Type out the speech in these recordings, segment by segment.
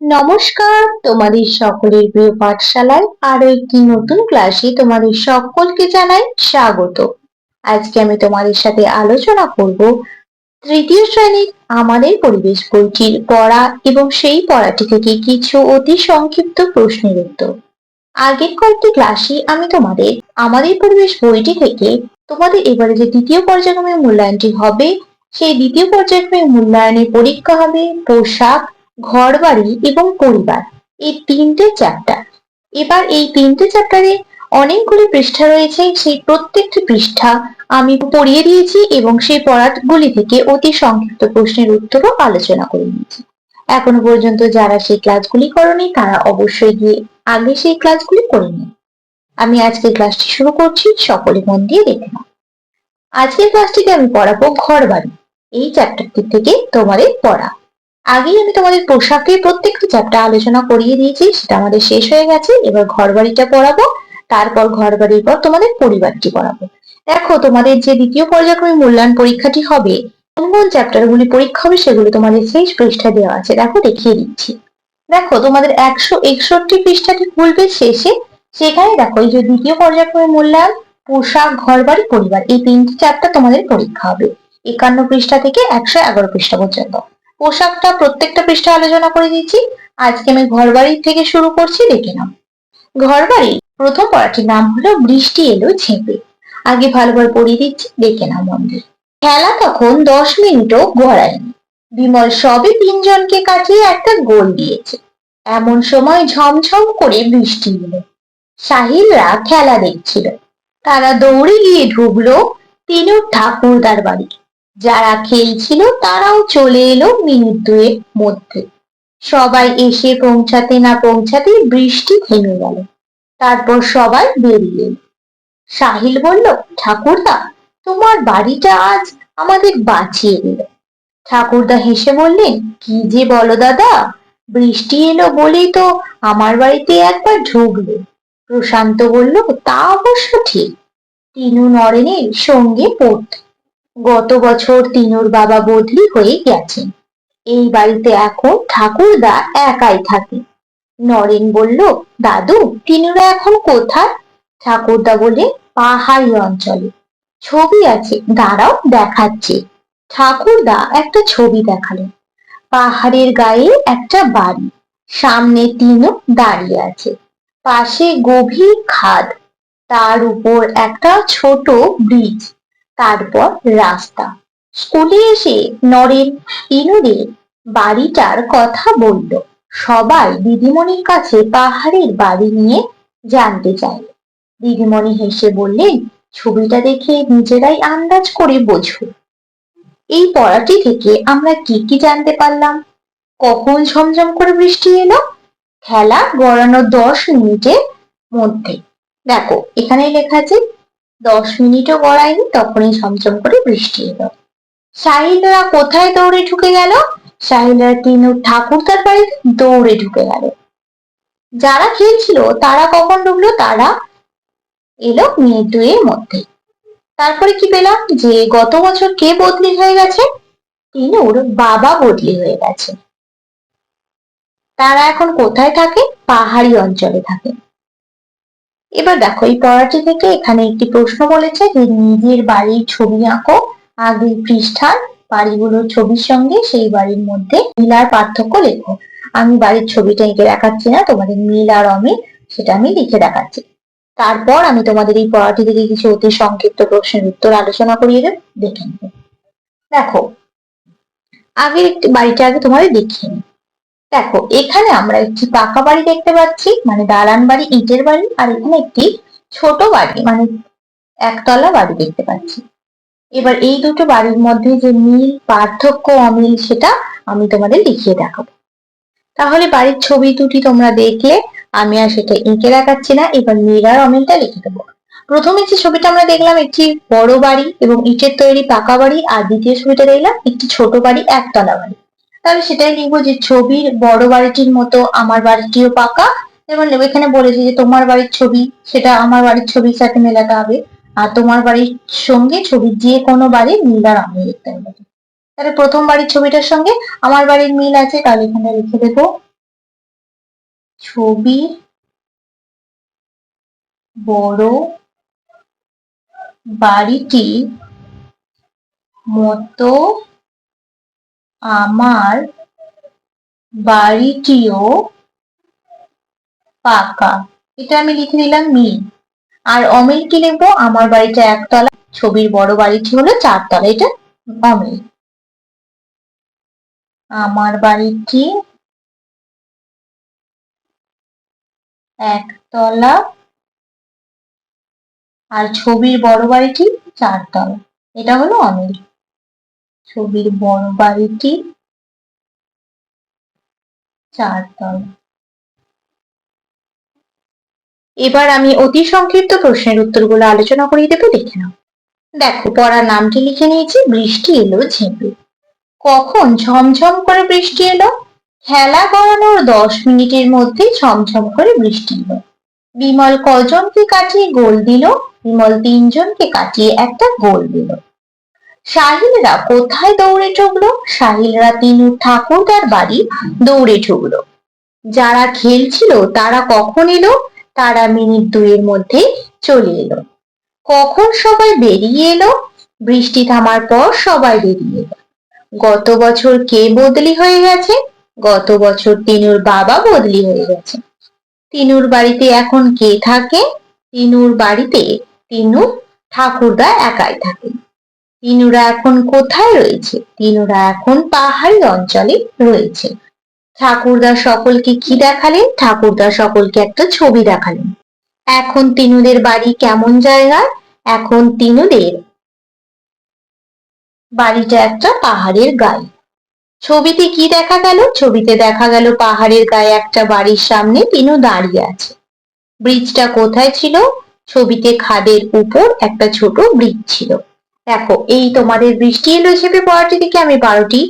নমস্কার, তোমাদের সকলের প্রিয় পাঠশালায় আরো একটি নতুন ক্লাসে তোমাদের সকলকে জানাই স্বাগত। আজকে আমি তোমাদের সাথে আলোচনা করব তৃতীয় শ্রেণীর আমাদের পরিবেশ বইটির পড়া এবং সেই পড়াটি থেকে কিছু অতি সংক্ষিপ্ত প্রশ্নের উত্তর। আগের কয়েকটি ক্লাসে আমি তোমাদের আমাদের পরিবেশ বইটি থেকে তোমাদের এবারে যে দ্বিতীয় পর্যায়ক্রমিক মূল্যায়নটি হবে, সেই দ্বিতীয় পর্যায়ক্রমিক মূল্যায়নের পরীক্ষা হবে পোশাক, ঘরবাড়ি এবং পরিবার, এই তিনটে চ্যাপ্টার। এবার এই তিনটে চ্যাপ্টারে অনেকগুলি পৃষ্ঠা রয়েছে, সেই প্রত্যেকটি পৃষ্ঠা আমি পড়িয়ে দিয়েছি এবং সেই পড়াগুলি থেকে অতি সংক্ষিপ্ত প্রশ্নের উত্তরও আলোচনা করে নিয়েছি। এখনো পর্যন্ত যারা সেই ক্লাসগুলি করনি তারা অবশ্যই গিয়ে আগে সেই ক্লাসগুলি করে নিন। আমি আজকের ক্লাসটি শুরু করছি, সকলে মন দিয়ে দেখে নাও। আজকের ক্লাসটিতে আমি পড়াবো ঘরবাড়ি, এই চ্যাপ্টারটি থেকে তোমাদের পড়া। আগেই আমি তোমাদের পোশাকের প্রত্যেকটি চ্যাপ্টার আলোচনা করিয়ে দিয়েছি, সেটা আমাদের শেষ হয়ে গেছে। এবার ঘরবাড়িটা পড়াবো, তারপর ঘরবাড়ির পর তোমাদের পরিবারটি পড়াবো। দেখো, তোমাদের যে দ্বিতীয় পর্যায়ক্রমিক মূল্যায়ন পরীক্ষাটি হবে, কোন কোন চ্যাপ্টারগুলি পরীক্ষা হবে সেগুলো তোমাদের শেষ পৃষ্ঠা দেওয়া আছে, দেখো দেখিয়ে দিচ্ছি। দেখো, তোমাদের 161 পৃষ্ঠাটি খুলবে শেষে, সেখানে দেখো এই যে দ্বিতীয় পর্যায়ক্রমিক মূল্যায়ন পোশাক, ঘরবাড়ি, পরিবার, এই তিনটি চ্যাপ্টার তোমাদের পরীক্ষা হবে 51 পৃষ্ঠা থেকে 111 পৃষ্ঠা পর্যন্ত। পোশাকটা প্রত্যেকটা পৃষ্ঠা আলোচনা করে দিচ্ছি। আজকে আমি ঘরবাড়ি থেকে শুরু করছি, দেখে নাও। ঘরবাড়ি প্রথম পড়াটির নাম হলো বৃষ্টি এলো ঝেঁপে। আগে ভালোভাবে পড়িয়ে দিচ্ছি, দেখে নাও মন দিয়ে। খেলা তখন 10 মিনিটও গড়ায়নি। বিমল সবে 3 জনকে কাটিয়ে একটা গোল দিয়েছে। এমন সময় ঝমঝম করে বৃষ্টি এলো। সাহিলরা খেলা দেখছিল। তারা দৌড়ে গিয়ে ঢুকলো তিনুর ঠাকুরদার বাড়ি। যারা খেলছিল তারাও চলে এলো মিনিট দুয়ের মধ্যে। সবাই এসে পৌঁছাতে না পৌঁছাতে বৃষ্টি থেমে গেল। তারপর সবাই বেরিয়ে এলো। সাহিল বলল, ঠাকুরদা, তোমার বাড়িটা আজ আমাদের বাঁচিয়ে দিল। ঠাকুরদা হেসে বললেন, কি যে বলো দাদা, বৃষ্টি এলো বলেই তো আমার বাড়িতে একবার ঢুকলো। প্রশান্ত বলল, তা অবশ্য ঠিক। তিনু নরেনের সঙ্গে পড়ত। গত বছর তিনুর বাবা বদলি হয়ে গেছেন। এই বাড়িতে এখন ঠাকুরদা একাই থাকে। নরেন বলল, দাদু, তিনুরা এখন কোথায়? ঠাকুরদা বলে, পাহাড়ি অঞ্চলে। ছবি আছে, দাঁড়াও দেখাচ্ছে। ঠাকুরদা একটা ছবি দেখালেন। পাহাড়ের গায়ে একটা বাড়ি, সামনে তিনু দাঁড়িয়ে আছে, পাশে গভীর খাদ, তার উপর একটা ছোট ব্রিজ, তারপর রাস্তা। স্কুলে এসে নরেন তিনুদের বাড়িটার কথা বলল। সবাই দিদিমণির কাছে পাহাড়ের বাড়ি নিয়ে জানতে চাইল। দিদিমণি হেসে বললেন, ছবিটা দেখে নিজেরাই আন্দাজ করে বোঝো। এই পড়াটি থেকে আমরা কি কি জানতে পারলাম? কখন ঝমঝম করে বৃষ্টি এলো? খেলা গড়ানো 10 মিনিটের মধ্যে। দেখো, এখানে লেখা আছে 10 মিনিটও গড়ায়নি, তখনই ঝমঝম করে বৃষ্টি এলো। সাহিলরা কোথায় দৌড়ে ঢুকে গেল? সাহিলরা তিনুর ঠাকুরদার বাড়িতে দৌড়ে ঢুকে গেল। যারা খেলছিল তারা কখন ঢুকলো? তারা এলো মিনিট দুয়ের মধ্যে। তারপরে কি পেলাম? যে গত বছর কে বদলি হয়ে গেছে? তিনুর বাবা বদলি হয়ে গেছে। তারা এখন কোথায় থাকে? পাহাড়ি অঞ্চলে থাকে। এবার দেখো, এই পড়াটি থেকে এখানে একটি প্রশ্ন বলেছে যে নিজের বাড়ির ছবি আঁকো। আগের পৃষ্ঠার বাড়িগুলোর ছবির সঙ্গে সেই বাড়ির মধ্যে মিল আর পার্থক্য লেখো। আমি বাড়ির ছবিটা এঁকে দেখাচ্ছি না, তোমাদের মিল আর অমিল সেটা আমি লিখে দেখাচ্ছি। তারপর আমি তোমাদের এই পড়াটি থেকে কিছু অতি সংক্ষিপ্ত প্রশ্নের উত্তর আলোচনা করিয়ে দেব, দেখে নেবে। দেখো, আগের একটি বাড়িটা আগে তোমাদের দেখিয়ে নিই। দেখো, এখানে আমরা একটি পাকা বাড়ি দেখতে পাচ্ছি, মানে দালান বাড়ি, ইটের বাড়ি, আর এখানে একটি ছোট বাড়ি, মানে একতলা বাড়ি দেখতে পাচ্ছি। এবার এই দুটো বাড়ির মধ্যে যে মিল, পার্থক্য, অমিল সেটা আমি তোমাদের লিখিয়ে দেখাবো। তাহলে বাড়ির ছবি দুটি তোমরা দেখলে, আমি আর সেটা এঁকে দেখাচ্ছি না। এবার মিল আর অমিলটা লিখে দেবো। প্রথমে যে ছবিটা আমরা দেখলাম একটি বড় বাড়ি এবং ইটের তৈরি পাকা বাড়ি, আর দ্বিতীয় ছবিটা দেখলাম একটি ছোট বাড়ি, একতলা বাড়ি। তাহলে সেটাই লিখবো যে ছবির বড় বাড়িটির মতো আমার বাড়িটিও পাকা, এবং এখানে বলেছে যে তোমার বাড়ির ছবি সেটা আমার বাড়ির ছবির সাথে মেলাতে হবে, আর তোমার বাড়ির সঙ্গে ছবির যে কোনো বাড়ির মিল আর অমিল লিখতে হবে। তাহলে প্রথম বাড়ির ছবিটার সঙ্গে আমার বাড়ির মিল আছে, তাহলে এখানে লিখে দেবো ছবির বড় বাড়িটির মতো আমার বাড়িটিও পাকা। এটা আমি লিখে দিলাম মিল। আর অমিল কি লিখবো? আমার বাড়িটা একতলা, ছবির বড় বাড়িটি হলো 4 তলা, এটা অমিল। আমার বাড়িটি একতলা আর ছবির বড় বাড়িটি 4 তলা, এটা হলো অমিল। ছবির বড় বাড়িটি 4 তলা। এবার আমি অতি সংক্ষিপ্ত প্রশ্নের উত্তরগুলো আলোচনা করিয়ে দেবো, দেখে নাও। দেখো, পড়ার নামটি লিখে নিয়েছি, বৃষ্টি এলো ঝেঁপে। কখন ঝমঝম করে বৃষ্টি এলো? খেলা করানোর 10 মিনিটের মধ্যে ঝমঝম করে বৃষ্টি এলো। বিমল কজনকে কাটিয়ে গোল দিল? বিমল 3 জনকে কাটিয়ে একটা গোল দিল। সাহিলরা কোথায় দৌড়ে ঢুকলো? সাহিলরা তিনুর ঠাকুরদার বাড়ি দৌড়ে ঢুকলো। যারা খেলছিল তারা কখন এলো? তারা মিনিট 2 মধ্যে চলে এলো। কখন সবাই বেরিয়ে এলো? বৃষ্টি থামার পর সবাই বেরিয়ে এলো। গত বছর কে বদলি হয়ে গেছে? গত বছর তিনুর বাবা বদলি হয়ে গেছে। তিনুর বাড়িতে এখন কে থাকে? তিনুর বাড়িতে তিনুর ঠাকুরদা একাই থাকে। তিনুরা এখন কোথায় রয়েছে? তিনুরা এখন পাহাড়ি অঞ্চলে রয়েছে। ঠাকুরদা সকলকে কি দেখালেন? ঠাকুরদা সকলকে একটা ছবি দেখালেন। এখন তিনুদের বাড়ি কেমন জায়গায়? এখন তিনুদের বাড়িটা একটা পাহাড়ের গায়ে। ছবিতে কি দেখা গেল? ছবিতে দেখা গেল পাহাড়ের গায়ে একটা বাড়ির সামনে তিনু দাঁড়িয়ে আছে। ব্রিজটা কোথায় ছিল? ছবিতে খাদের উপর একটা ছোট ব্রিজ ছিল। দেখো, এই তোমাদের বৃষ্টি এলো ঝেপে পড়াটি থেকে আমি 12টি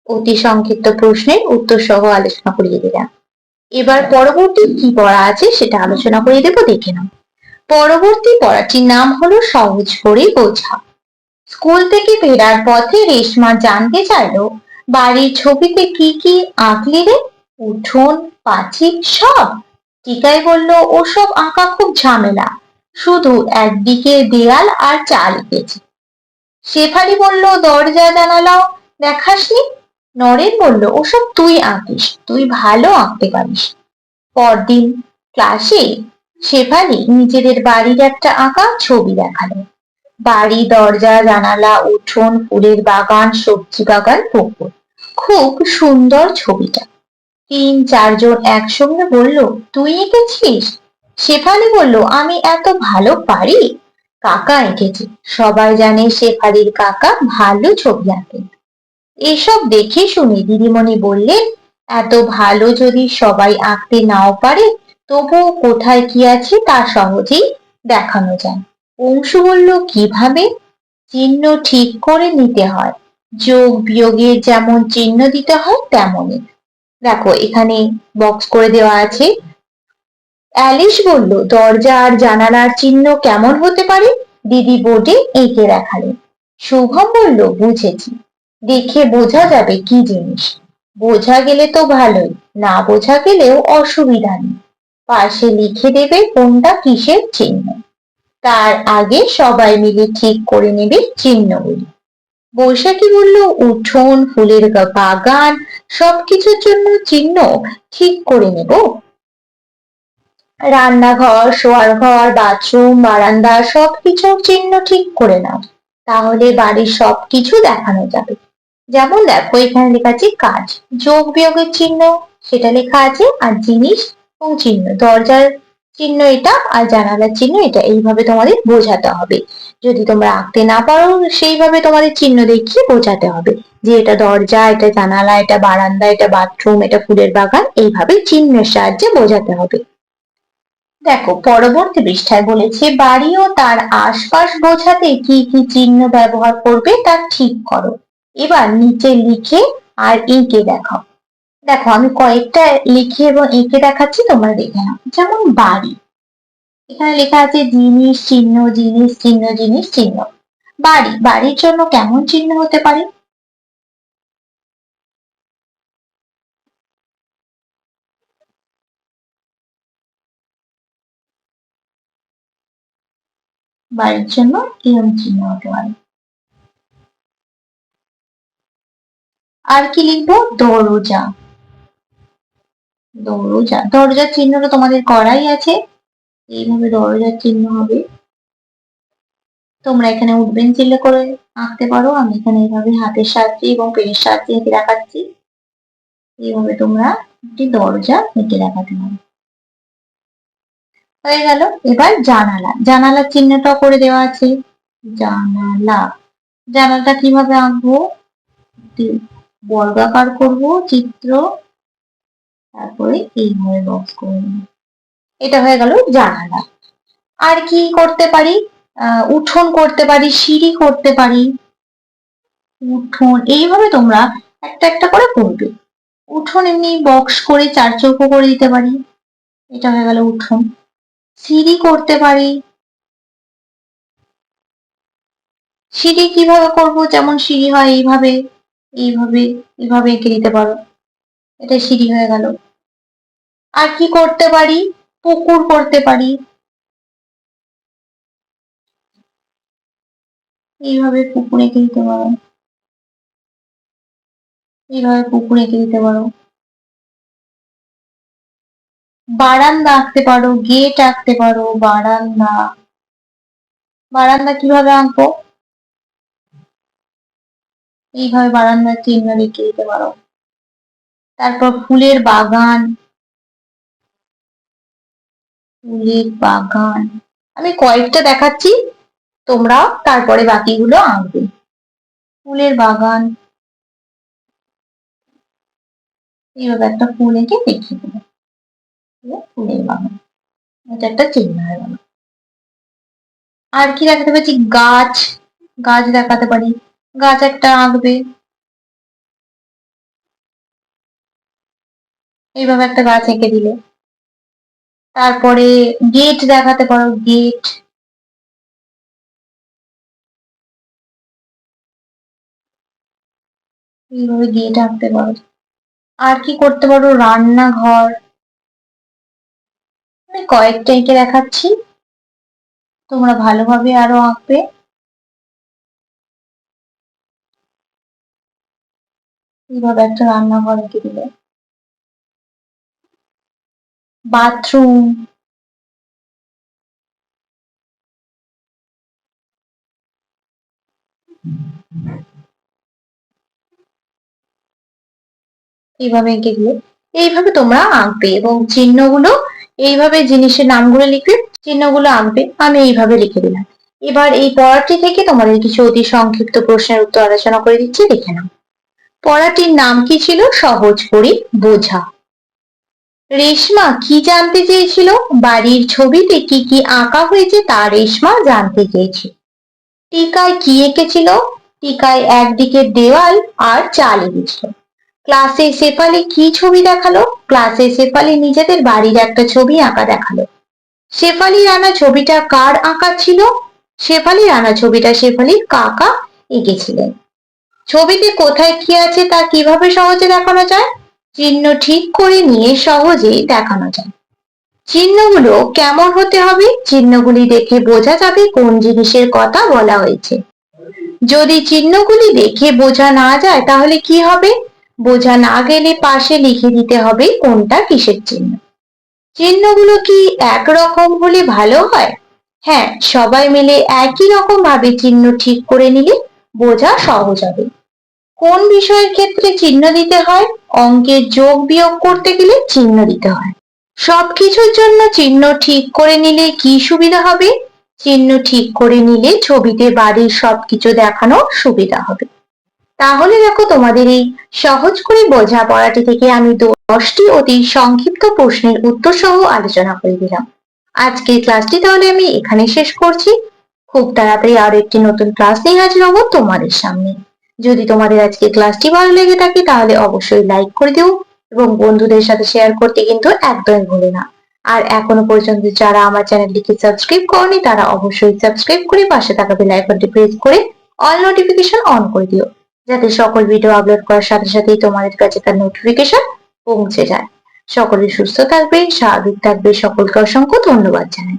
অতি সংক্ষিপ্ত প্রশ্নের উত্তর সহ আলোচনা করিয়ে দিলাম। এবার পরবর্তী কি পড়া আছে সেটা আলোচনা করিয়ে দেবো, দেখে নাও। পরবর্তী পড়াটির নাম হলো সহজ করে বোঝা। স্কুল থেকে ফেরার পথে রেশমা জানতে চাইলো, বাড়ির ছবিতে কি কি আঁকলি রে? উঠোন, পাঁচিল সব? টিকাই বলল, ওসব আঁকা খুব ঝামেলা, শুধু একদিকে দেয়াল আর চাল এঁকেছি। শেফালি বলল, দরজা জানালাও দেখাসনি? নরেন বলল, ওসব তুই আঁকিস, তুই ভালো আঁকতে পারিস। পরদিন ক্লাসে শেফালি নিজেদের বাড়ির একটা আঁকা ছবি দেখালো। বাড়ি, দরজা, জানালা, উঠোন, ফুলের বাগান, সবজি বাগান, পুকুর। খুব সুন্দর ছবিটা। 3-4 জন একসঙ্গে বলল, তুই এঁকেছিস? শেফালি বলল, আমি এত ভালো পারি? কাকা এঁকেছে। সবাই জানে শেফালির কাকা ভালো ছবি আঁকেন। এসব দেখে শুনে দিদিমণি বললেন, এত ভালো যদি সবাই আঁকতে নাও পারে, তবুও কোথায় কি আছে তা সহজেই দেখানো যায়। অংশু বলল, কিভাবে? চিহ্ন ঠিক করে নিতে হয়, যোগ বিয়োগের যেমন চিহ্ন দিতে হয় তেমনই। দেখো, এখানে বক্স করে দেওয়া আছে। অ্যালিস বলল, দরজা আর জানালার চিহ্ন কেমন হতে পারে? দিদি বোর্ডে এঁকে দেখালেন। শুভম বলল, বুঝেছি, দেখে বোঝা যাবে কি জিনিস। বোঝা গেলে তো ভালোই, না বোঝা গেলেও অসুবিধা নেই। পাশে লিখে দেবে কোনটা কিসের চিহ্ন। তার আগে সবাই মিলে ঠিক করে নেবে চিহ্নগুলি। বৈশাখী বলল, উঠোন, ফুলের বাগান সবকিছুর জন্য চিহ্ন ঠিক করে নেব। রান্নাঘর, শোয়ার ঘর, বাথরুম, বারান্দা সবকিছুর চিহ্ন ঠিক করে নাও, তাহলে বাড়ির সবকিছু দেখানো যাবে। যেমন দেখো, এখানে লেখা আছে কাজ, যোগ বিয়োগের চিহ্ন সেটা লেখা আছে, আর জিনিস এবং চিহ্ন, দরজার চিহ্ন এটা আর জানালার চিহ্ন এটা, এইভাবে তোমাদের বোঝাতে হবে। যদি তোমরা আঁকতে না পারো, সেইভাবে তোমাদের চিহ্ন দেখিয়ে বোঝাতে হবে যে এটা দরজা, এটা জানালা, এটা বারান্দা, এটা বাথরুম, এটা ফুলের বাগান, এইভাবে চিহ্নের সাহায্যে বোঝাতে হবে। দেখো, পরবর্তী পৃষ্ঠায় বলেছে, বাড়ি ও তার আশপাশ বোঝাতে কি কি চিহ্ন ব্যবহার করবে তা ঠিক করো। এবার নিচে লিখে আর এঁকে দেখাও। দেখো, আমি কয়েকটা লিখে এবং এঁকে দেখাচ্ছি, তোমরা দেখে নাও। যেমন বাড়ি, এখানে লেখা আছে জিনিস চিহ্ন, জিনিস চিহ্ন, জিনিস চিহ্ন। বাড়ি, বাড়ির জন্য কেমন চিহ্ন হতে পারে? বাড়ির জন্য এরম চিহ্ন হতে পারে। আর কি লিখবো? দরজা। দরজা, দরজার চিহ্নটা তোমাদের করাই আছে, এইভাবে দরজার চিহ্ন হবে। তোমরা এখানে উড পেন্সিলে করে আঁকতে পারো, আমি এখানে এইভাবে হাতের সাহায্যে এবং পেনের সাহায্যে এঁকে দেখাচ্ছি। এইভাবে তোমরা একটি দরজা এঁকে দেখাতে পারো। হয়ে গেল। এবার জানালা, জানালার চিহ্নটাও করে দেওয়া আছে। জানালা, জানালাটা কিভাবে আঁকবো? বর্গাকার করব চিত্র, তারপরে এইভাবে বক্স করে নেব। এটা হয়ে গেল জানালা। আর কি করতে পারি? উঠোন করতে পারি, সিঁড়ি করতে পারি। উঠোন এইভাবে তোমরা একটা একটা করে করবে। উঠোন এমনি বক্স করে চার চৌকো করে দিতে পারি, এটা হয়ে গেল উঠোন। সিঁড়ি করতে পারি, সিঁড়ি কিভাবে করব? যেমন সিঁড়ি হয় এইভাবে, এইভাবে, এইভাবে এঁকে দিতে পারো, এটা সিঁড়ি হয়ে গেল। আর কি করতে পারি? পুকুর করতে পারি, এইভাবে পুকুর এঁকে দিতে পারো, এইভাবে পুকুর এঁকে দিতে পারো। বারান্দা আঁকতে পারো, গেট আঁকতে পারো, বারান্দা। বারান্দা কিভাবে আঁকবো? এইভাবে বারান্দার চিহ্ন রেখে দিতে পারো। তারপর ফুলের বাগান, ফুলের বাগান আমি কয়েকটা দেখাচ্ছি, তোমরা তারপরে বাকিগুলো আঁকবে। ফুলের বাগান, এইভাবে একটা ফুল এঁকে দেখিয়ে দেবো, ফুলের বাগান, এটা একটা চিহ্ন হয়ে গেল। আর কি দেখাতে পারছি? গাছ, গাছ দেখাতে পারি, গাছ একটা আঁকবে, এইভাবে একটা গাছ এঁকে দিলে। তারপরে গেট দেখাতে পারো, গেট, এইভাবে গেট আঁকতে পারো। আর কি করতে পারো? রান্নাঘর, আমি কয়েকটা এঁকে দেখাচ্ছি, তোমরা ভালোভাবে আরো আঁকবে। এইভাবে একটা রান্নাঘর এঁকে দিলে। বাথরুম, এইভাবে এঁকে দিলে। এইভাবে তোমরা আঁকবে এবং চিহ্নগুলো এইভাবে জিনিসের নামগুলো লিখবে, চিহ্নগুলো আঁকবে। আমি এইভাবে লিখে দিলাম। এবার এই পড়াটি থেকে তোমাদের কিছু অতি সংক্ষিপ্ত প্রশ্নের উত্তর আলোচনা করে দিচ্ছি, দেখে নাও। পড়াটির নাম কি ছিল? সহজ করি বোঝা। রেশমা কি জানতে চেয়েছিল? বাড়ির ছবিতে কি কি আঁকা হয়েছে তা রেশমা জানতে চেয়েছিল। টিকায় কি এঁকেছিল? টিকায় একদিকে দেওয়াল আর চাল এঁকেছিল। ক্লাসে শেফালি কি ছবি দেখালো? ক্লাসে শেফালি নিজেদের বাড়ির একটা ছবি আঁকা দেখালো। শেফালির আনা ছবিটা কার আঁকা ছিল? শেফালির আনা ছবিটা শেফালির কাকা এঁকেছিলেন। ছবিতে কোথায় কি আছে তা কিভাবে সহজে দেখানো যায়? চিহ্ন ঠিক করে নিয়ে সহজেই দেখানো যায়। চিহ্নগুলো কেমন হতে হবে? চিহ্নগুলি দেখে বোঝা যাবে কোন জিনিসের কথা বলা হয়েছে। যদি চিহ্নগুলি দেখে বোঝা না যায় তাহলে কি হবে? বোঝা না গেলে পাশে লিখে দিতে হবে কোনটা কিসের চিহ্ন। চিহ্নগুলো কি একরকম হলে ভালো হয়? হ্যাঁ, সবাই মিলে একই রকম ভাবে চিহ্ন ঠিক করে নিলে বোঝা সহজ হবে। কোন বিষয়ের ক্ষেত্রে চিহ্ন দিতে হয়? অঙ্কের যোগ বিয়োগ করতে গেলে চিহ্ন দিতে হয়। সবকিছুর জন্য চিহ্ন ঠিক করে নিলে কি সুবিধা হবে? চিহ্ন ঠিক করে নিলে ছবিতে বাড়ির সবকিছু দেখানোর সুবিধা হবে। তাহলে দেখো, তোমাদের এই সহজ করে বোঝা পড়াটি থেকে আমি 10টি অতি সংক্ষিপ্ত প্রশ্নের উত্তর সহ আলোচনা করে দিলাম। আজকের ক্লাসটি তাহলে আমি এখানে শেষ করছি। খুব তাড়াতাড়ি আরো একটি নতুন ক্লাস নিয়ে হাজির হবো তোমাদের সামনে। যদি তোমাদের আজকে ক্লাসটি ভালো লেগে থাকে তাহলে অবশ্যই লাইক করে দিও এবং বন্ধুদের সাথে শেয়ার করতে কিন্তু একদমই ভুলো না। আর এখনো পর্যন্ত যারা আমার চ্যানেলটিকে সাবস্ক্রাইব করনি তারা অবশ্যই সাবস্ক্রাইব করে পাশে থাকা বেল আইকনটি প্রেস করে অল নোটিফিকেশন অন করে দিও, যাতে সকল ভিডিও আপলোড করার সাথে সাথেই তোমাদের কাছে তার নোটিফিকেশন পৌঁছে যায়। সকলে সুস্থ থাকবে, স্বাভাবিক থাকবে, সকলকে অসংখ্য ধন্যবাদ জানাই।